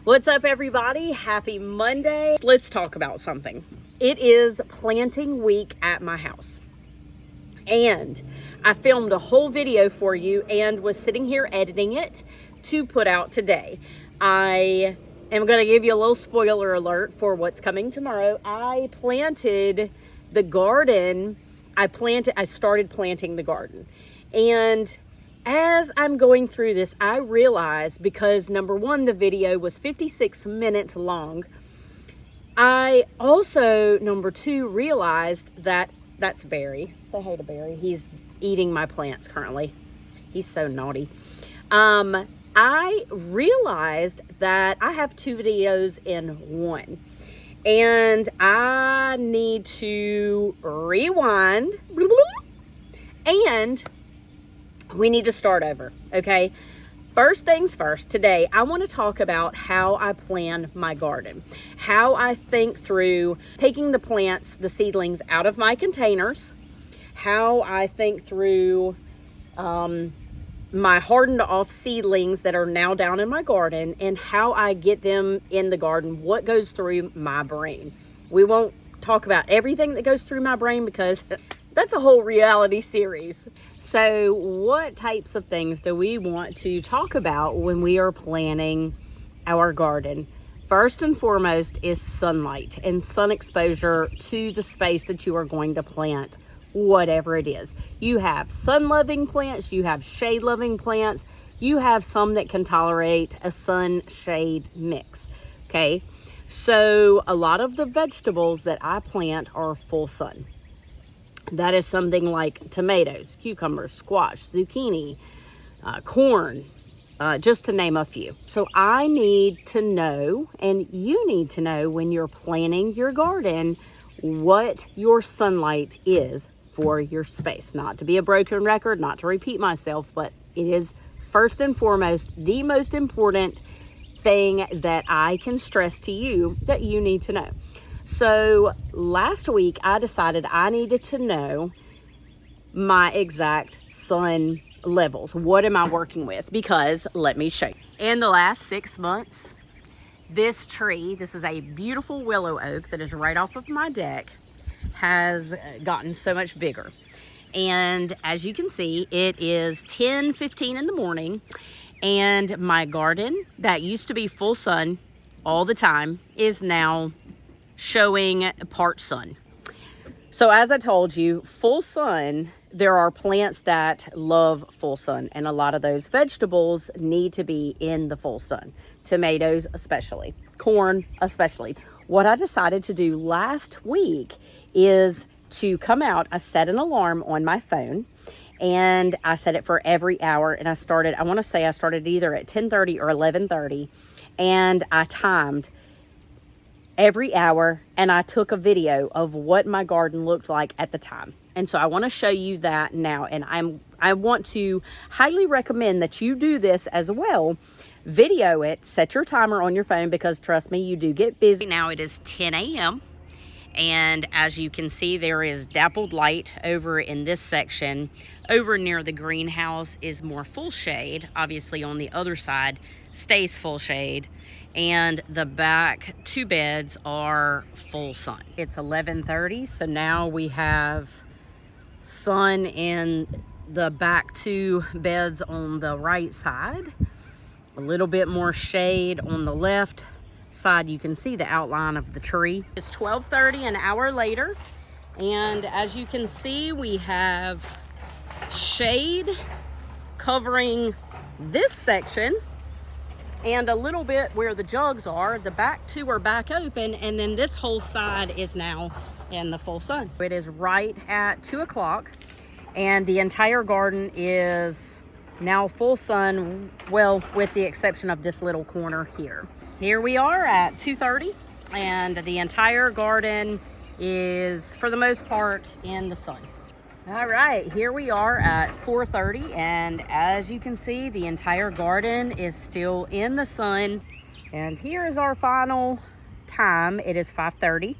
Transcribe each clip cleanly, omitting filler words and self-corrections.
What's up, everybody? Happy Monday. Let's talk about something. It is planting week at my house. And I filmed a whole video for you and was sitting here editing it to put out today. I am going to give you a little spoiler alert for what's coming tomorrow. I planted the garden. I started planting the garden. And as I'm going through this, I realized, because number one, the video was 56 minutes long. I also, number two, realized that that's Barry. Say hey to Barry. He's eating my plants currently. He's so naughty. I realized that I have two videos in one. And I need to rewind. And we need to start over, okay? First things first, today I want to talk about how I plan my garden, how I think through taking the plants, the seedlings out of my containers, how I think through my hardened off seedlings that are now down in my garden, and how I get them in the garden, what goes through my brain. We won't talk about everything that goes through my brain because that's a whole reality series. So what types of things do we want to talk about when we are planning our garden? First and foremost is sunlight and sun exposure to the space that you are going to plant, whatever it is. You have sun-loving plants, you have shade-loving plants, you have some that can tolerate a sun-shade mix, okay? So a lot of the vegetables that I plant are full sun. That is something like tomatoes, cucumbers, squash, zucchini, corn, just to name a few. So I need to know, and you need to know when you're planning your garden, what your sunlight is for your space. Not to be a broken record, not to repeat myself, but it is first and foremost the most important thing that I can stress to you that you need to know. So last week I decided I needed to know my exact sun levels. What am I working with? Because let me show you. In the last 6 months, this tree, this is a beautiful willow oak that is right off of my deck, has gotten so much bigger. And as you can see, it is 10:15 in the morning, and my garden that used to be full sun all the time is now showing part sun. So as I told you, full sun, there are plants that love full sun, and a lot of those vegetables need to be in the full sun. Tomatoes especially, corn especially. What I decided to do last week is to come out. I set an alarm on my phone, and I set it for every hour, and I want to say I started either at 10:30 or 11:30, and I timed every hour, and I took a video of what my garden looked like at the time. And so I want to show you that now, and I want to highly recommend that you do this as well. Video it, set your timer on your phone, because trust me, you do get busy. Now it is 10 a.m. and as you can see, there is dappled light over in this section. Over near the greenhouse is more full shade. Obviously on the other side stays full shade, and the back two beds are full sun. It's 11:30, so now we have sun in the back two beds on the right side, a little bit more shade on the left side. You can see the outline of the tree. It's 12:30, an hour later, and as you can see, we have shade covering this section and a little bit where the jugs are. The back two are back open, and then this whole side is now in the full sun. It is right at 2 o'clock, and the entire garden is now full sun, well, with the exception of this little corner here. Here we are at 2:30, and the entire garden is, for the most part, in the sun. All right, here we are at 4:30, and as you can see, the entire garden is still in the sun. And here is our final time. It is 5:30,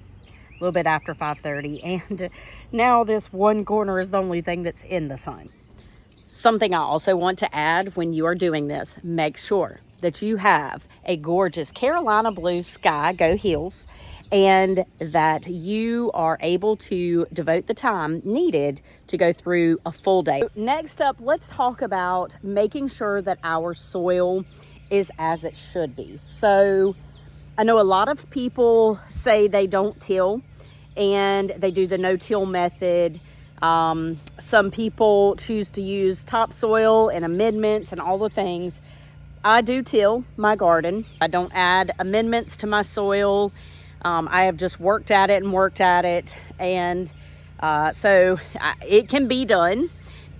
a little bit after 5:30, and now this one corner is the only thing that's in the sun. Something I also want to add when you are doing this, make sure that you have a gorgeous Carolina blue sky, go Heels, and that you are able to devote the time needed to go through a full day. Next up, let's talk about making sure that our soil is as it should be. So I know a lot of people say they don't till and they do the no-till method. Some people choose to use topsoil and amendments and all the things. I do till my garden. I don't add amendments to my soil. I have just worked at it, and so it can be done.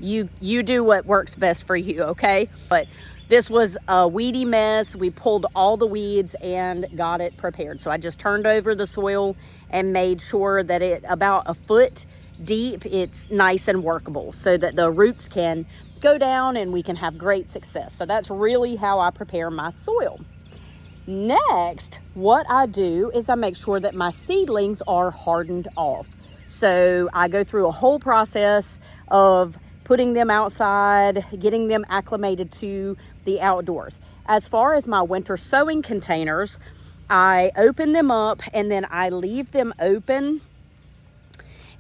You do what works best for you, okay? But this was a weedy mess. We pulled all the weeds and got it prepared. So I just turned over the soil and made sure that it about a foot deep, it's nice and workable so that the roots can go down and we can have great success. So that's really how I prepare my soil. Next, what I do is I make sure that my seedlings are hardened off. So I go through a whole process of putting them outside, getting them acclimated to the outdoors. As far as my winter sowing containers, I open them up and then I leave them open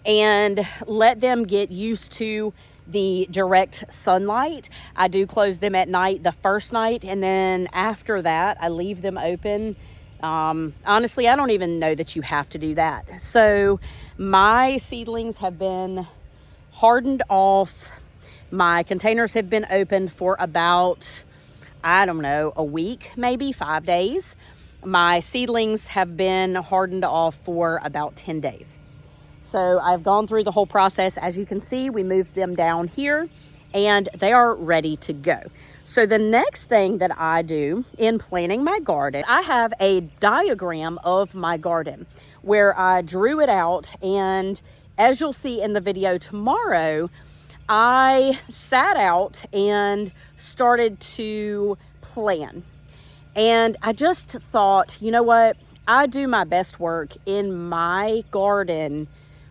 and let them get used to the direct sunlight. I do close them at night the first night, and then after that I leave them open. Honestly, I don't even know that you have to do that. So my seedlings have been hardened off. My containers have been open for about, I don't know, a week, maybe 5 days. My seedlings have been hardened off for about 10 days. So I've gone through the whole process. As you can see, we moved them down here and they are ready to go. So the next thing that I do in planning my garden, I have a diagram of my garden where I drew it out. And as you'll see in the video tomorrow, I sat out and started to plan. And I just thought, you know what? I do my best work in my garden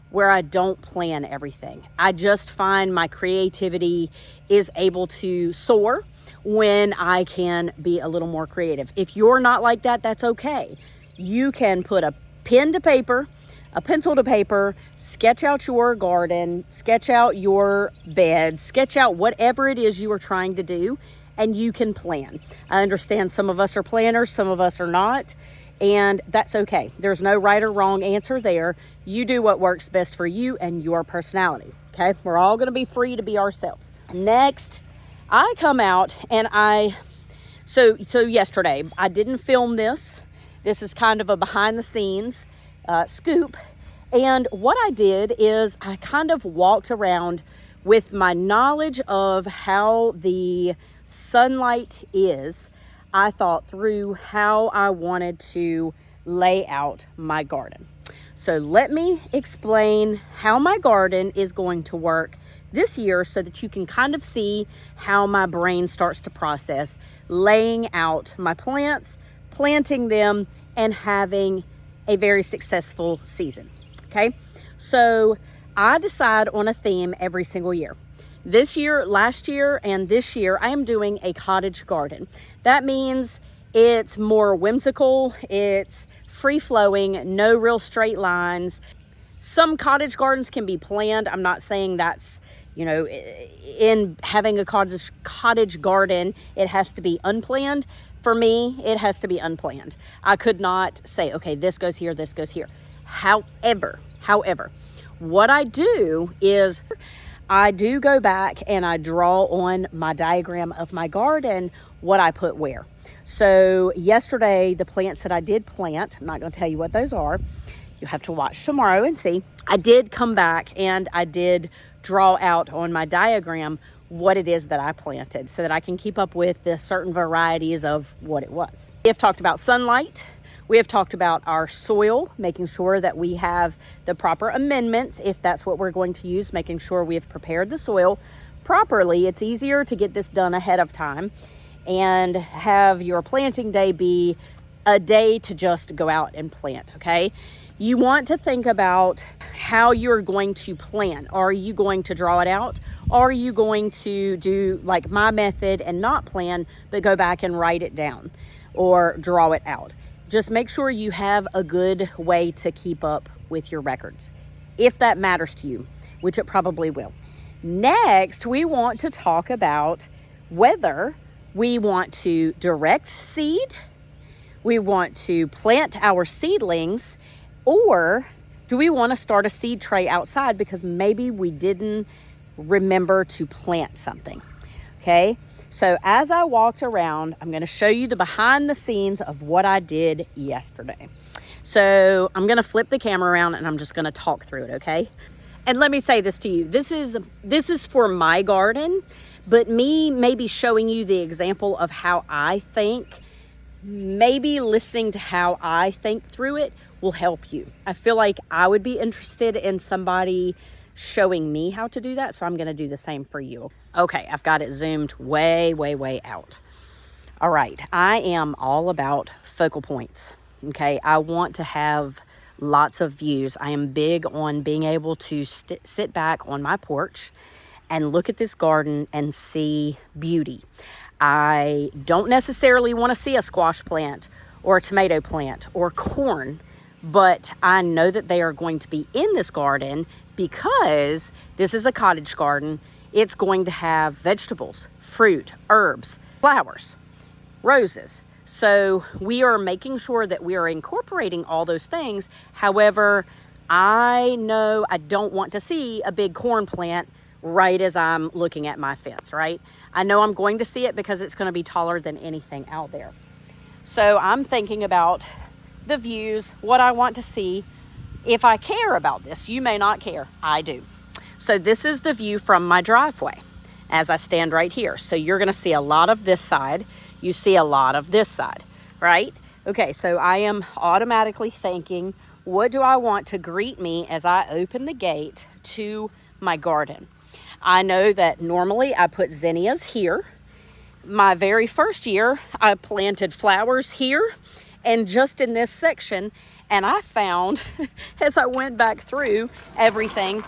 where I don't plan everything. I just find my creativity is able to soar when I can be a little more creative. If you're not like that, that's okay. You can put a pen to paper, a pencil to paper, sketch out your garden, sketch out your bed, sketch out whatever it is you are trying to do, and you can plan. I understand some of us are planners, some of us are not. And that's okay. There's no right or wrong answer there. You do what works best for you and your personality, okay? We're all gonna be free to be ourselves. Next, I come out and so yesterday, I didn't film this. This is kind of a behind the scenes scoop. And what I did is I kind of walked around with my knowledge of how the sunlight is. I thought through how I wanted to lay out my garden. So let me explain how my garden is going to work this year so that you can kind of see how my brain starts to process laying out my plants, planting them, and having a very successful season. Okay, so I decide on a theme every single year. This year, last year, and this year, I am doing a cottage garden. That means it's more whimsical, it's free-flowing, no real straight lines. Some cottage gardens can be planned. I'm not saying that's, you know, in having a cottage garden, it has to be unplanned. For me, it has to be unplanned. I could not say, okay, this goes here, this goes here. However, what I do is I do go back and I draw on my diagram of my garden what I put where. So yesterday, the plants that I did plant, I'm not going to tell you what those are. You'll have to watch tomorrow and see. I did come back and I did draw out on my diagram what it is that I planted so that I can keep up with the certain varieties of what it was. We have talked about sunlight. We have talked about our soil, making sure that we have the proper amendments, if that's what we're going to use, making sure we have prepared the soil properly. It's easier to get this done ahead of time and have your planting day be a day to just go out and plant, okay? You want to think about how you're going to plant. Are you going to draw it out? Are you going to do like my method and not plan, but go back and write it down? or draw it out. Just make sure you have a good way to keep up with your records, if that matters to you, which it probably will. Next, we want to talk about whether we want to direct seed, we want to plant our seedlings, or do we want to start a seed tray outside because maybe we didn't remember to plant something. Okay, so as I walked around, I'm going to show you the behind the scenes of what I did yesterday. So I'm going to flip the camera around and I'm just going to talk through it, okay? And let me say this to you. This is for my garden, but me maybe showing you the example of how I think, maybe listening to how I think through it will help you. I feel like I would be interested in somebody showing me how to do that, so I'm going to do the same for you. Okay, I've got it zoomed way, way, way out. All right, I am all about focal points. Okay, I want to have lots of views. I am big on being able to sit back on my porch and look at this garden and see beauty. I don't necessarily want to see a squash plant or a tomato plant or corn, but I know that they are going to be in this garden because this is a cottage garden. It's going to have vegetables, fruit, herbs, flowers, roses. So we are making sure that we are incorporating all those things. However, I know I don't want to see a big corn plant right as I'm looking at my fence, right? I know I'm going to see it because it's going to be taller than anything out there. So I'm thinking about the views, what I want to see. If I care about this, you may not care. I do. So this is the view from my driveway as I stand right here. So you're going to see a lot of this side. You see a lot of this side, right? Okay, so I am automatically thinking, what do I want to greet me as I open the gate to my garden? I know that normally I put zinnias here. My very first year, I planted flowers here and just in this section, and I found as I went back through everything,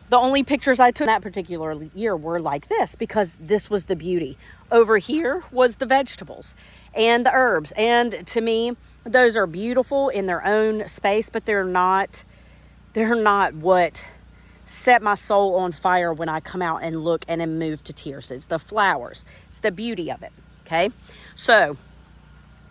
the only pictures I took that particular year were like this because this was the beauty. Over here was the vegetables and the herbs. And to me, those are beautiful in their own space, but they're not what set my soul on fire when I come out and look and am moved to tears. It's the flowers. It's the beauty of it. Okay. So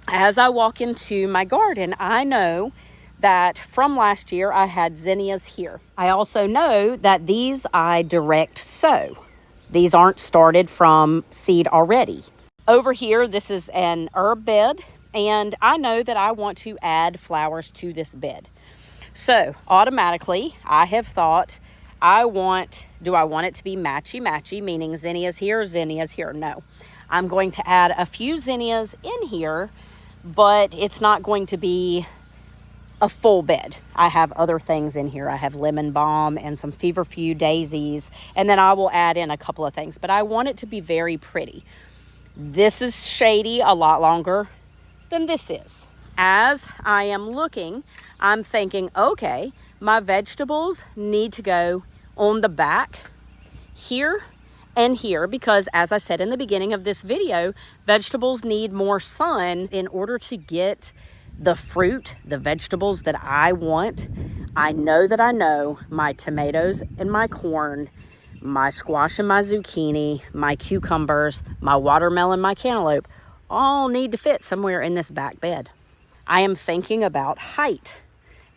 as I walk into my garden, I know that from last year I had zinnias here. I also know that these I direct sow. These aren't started from seed already. Over here, this is an herb bed, and I know that I want to add flowers to this bed. So automatically, I have thought, do I want it to be matchy-matchy, meaning zinnias here, zinnias here? No. I'm going to add a few zinnias in here, but it's not going to be a full bed. I have other things in here. I have lemon balm and some feverfew daisies, and then I will add in a couple of things, but I want it to be very pretty. This is shady a lot longer than this is. As I am looking, I'm thinking, okay, my vegetables need to go on the back here and here because, as I said in the beginning of this video, vegetables need more sun in order to get the fruit, the vegetables that I want. I know my tomatoes and my corn, my squash and my zucchini, my cucumbers, my watermelon, my cantaloupe, all need to fit somewhere in this back bed. I am thinking about height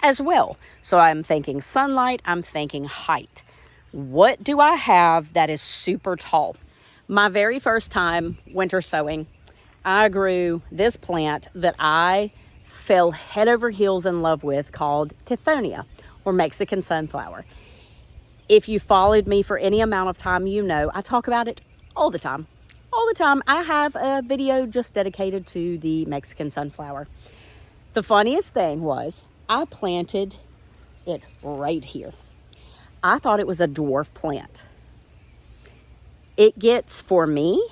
as well. So I'm thinking sunlight, I'm thinking height. What do I have that is super tall? My very first time winter sowing, I grew this plant that I fell head over heels in love with called Tithonia, or Mexican sunflower. If you followed me for any amount of time, you know I talk about it all the time. All the time. I have a video just dedicated to the Mexican sunflower. The funniest thing was I planted it right here. I thought it was a dwarf plant. It gets, for me,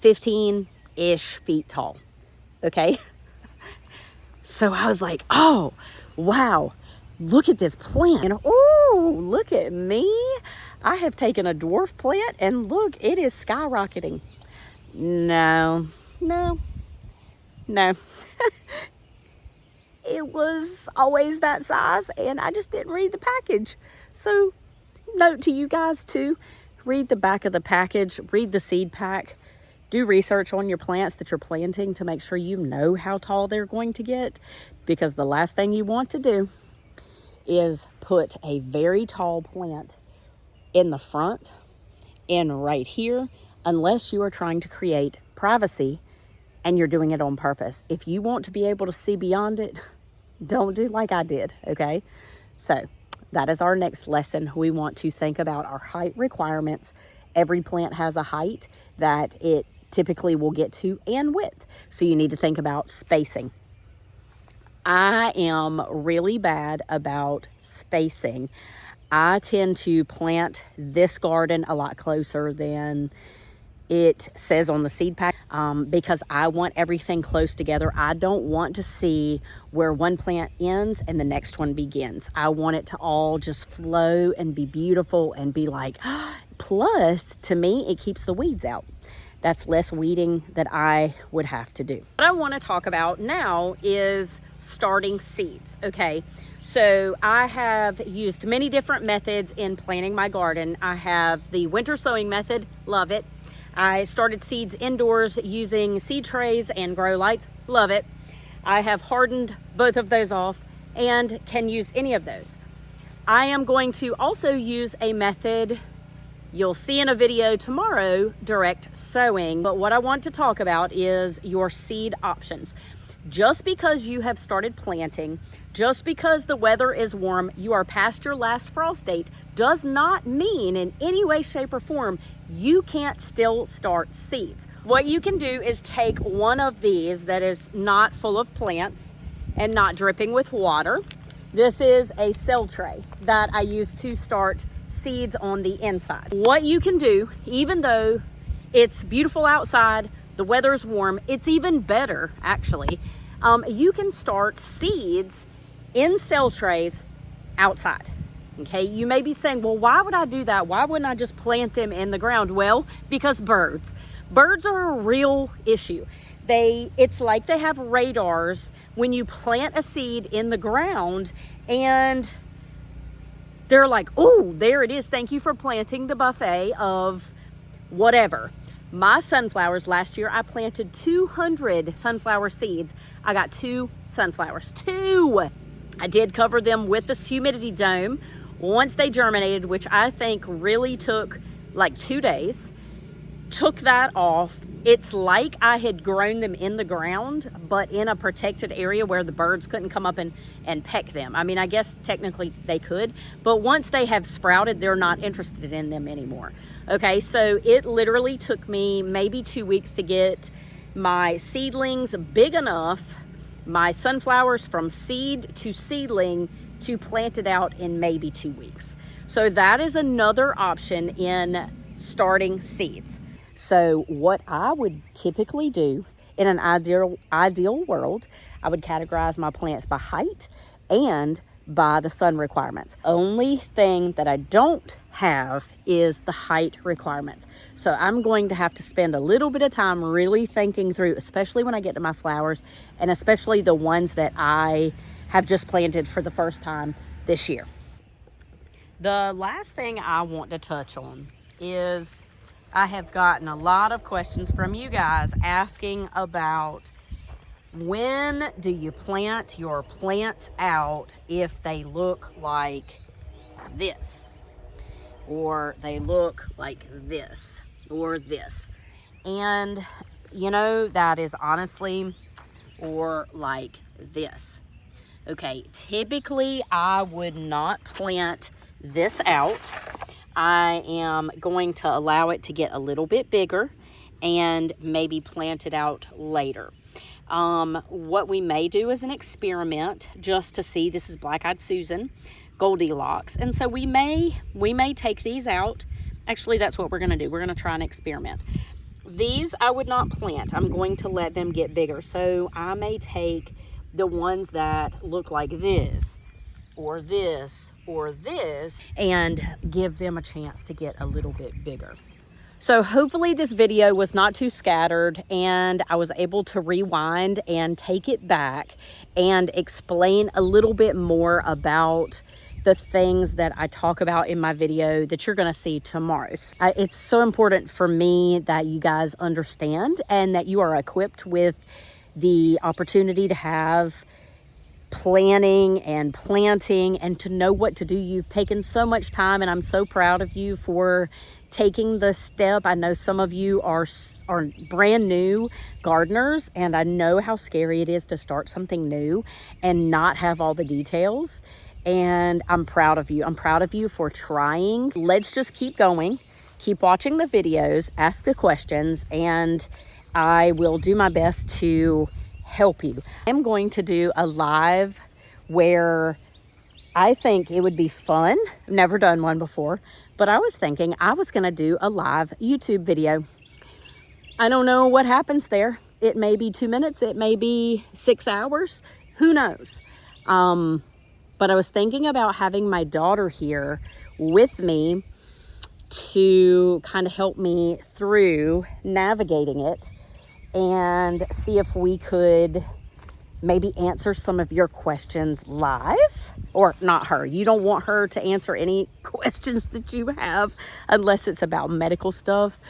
15-ish feet tall. Okay? So I was like, oh, wow, look at this plant. And oh, look at me. I have taken a dwarf plant and look, it is skyrocketing. No, No. It was always that size, and I just didn't read the package. So, note to you guys too, read the back of the package, read the seed pack, do research on your plants that you're planting to make sure you know how tall they're going to get, because the last thing you want to do is put a very tall plant in the front and right here, unless you are trying to create privacy and you're doing it on purpose. If you want to be able to see beyond it, don't do like I did, okay? So that is our next lesson. We want to think about our height requirements. Every plant has a height that it typically will get to, and width. So you need to think about spacing. I am really bad about spacing. I tend to plant this garden a lot closer than it says on the seed pack because I want everything close together. I don't want to see where one plant ends and the next one begins. I want it to all just flow and be beautiful and be like, plus to me, it keeps the weeds out. That's less weeding that I would have to do. What I want to talk about now is starting seeds, okay? So I have used many different methods in planting my garden. I have the winter sowing method, love it. I started seeds indoors using seed trays and grow lights, love it. I have hardened both of those off and can use any of those. I am going to also use a method you'll see in a video tomorrow, direct sowing. But what I want to talk about is your seed options. Just because you have started planting, just because the weather is warm, you are past your last frost date, does not mean in any way, shape, or form you can't still start seeds. What you can do is take one of these that is not full of plants and not dripping with water. This is a cell tray that I use to start seeds on the inside. What you can do, even though it's beautiful outside, the weather is warm, it's even better actually, you can start seeds in cell trays outside. Okay, you may be saying, well, why would I do that? Why wouldn't I just plant them in the ground? Well, because birds are a real issue. It's like they have radars when you plant a seed in the ground, and they're like, oh, there it is. Thank you for planting the buffet of whatever. My sunflowers last year, I planted 200 sunflower seeds. I got 2 sunflowers, 2. I did cover them with this humidity dome once they germinated, which I think really took like 2 days. Took that off. It's like I had grown them in the ground, but in a protected area where the birds couldn't come up and peck them. I mean, I guess technically they could, but once they have sprouted, they're not interested in them anymore. Okay, so it literally took me maybe 2 weeks to get my seedlings big enough, my sunflowers from seed to seedling, to plant it out in maybe 2 weeks. So that is another option in starting seeds. So what I would typically do in an ideal world, I would categorize my plants by height and by the sun requirements. Only thing that I don't have is the height requirements. So I'm going to have to spend a little bit of time really thinking through, especially when I get to my flowers, and especially the ones that I have just planted for the first time this year. The last thing I want to touch on is I have gotten a lot of questions from you guys asking about, when do you plant your plants out if they look like this, or they look like this, or this? And you know, that is honestly, or like this. Okay, typically I would not plant this out. I am going to allow it to get a little bit bigger and maybe plant it out later. What we may do is an experiment just to see. This is Black-Eyed Susan, Goldilocks, and so we may take these out. Actually, that's what we're going to do. We're going to try an experiment. These I would not plant. I'm going to let them get bigger. So I may take the ones that look like this, or this, or this, and give them a chance to get a little bit bigger. So hopefully this video was not too scattered and I was able to rewind and take it back and explain a little bit more about the things that I talk about in my video that you're going to see tomorrow. It's so important for me that you guys understand and that you are equipped with the opportunity to have planning and planting and to know what to do. You've taken so much time and I'm so proud of you for taking the step. I know some of you are brand new gardeners and I know how scary it is to start something new and not have all the details. And I'm proud of you. I'm proud of you for trying. Let's just keep going. Keep watching the videos, ask the questions, and I will do my best to help you. I'm going to do a live where I think it would be fun. I've never done one before, but I was thinking I was going to do a live YouTube video. I don't know what happens there. It may be 2 minutes. It may be 6 hours. Who knows? But I was thinking about having my daughter here with me to kind of help me through navigating it and see if we could maybe answer some of your questions live. Or not her. You don't want her to answer any questions that you have unless it's about medical stuff.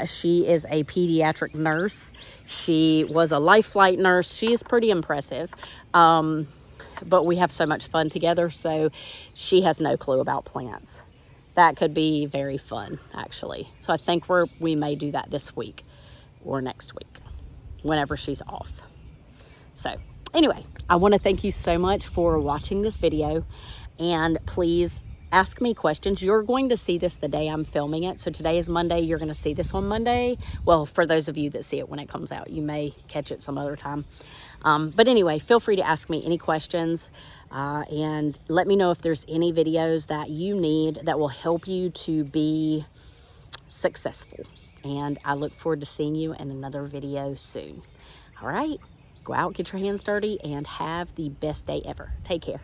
She is a pediatric nurse. She was a life flight nurse. She is pretty impressive. But we have so much fun together, so she has no clue about plants. That could be very fun, actually. So I think we may do that this week or next week, whenever she's off. So anyway, I want to thank you so much for watching this video, and please ask me questions. You're going to see this the day I'm filming it. So today is Monday. You're going to see this on Monday. Well, for those of you that see it when it comes out, you may catch it some other time. But anyway, feel free to ask me any questions and let me know if there's any videos that you need that will help you to be successful. And I look forward to seeing you in another video soon. All right, go out, get your hands dirty, and have the best day ever. Take care.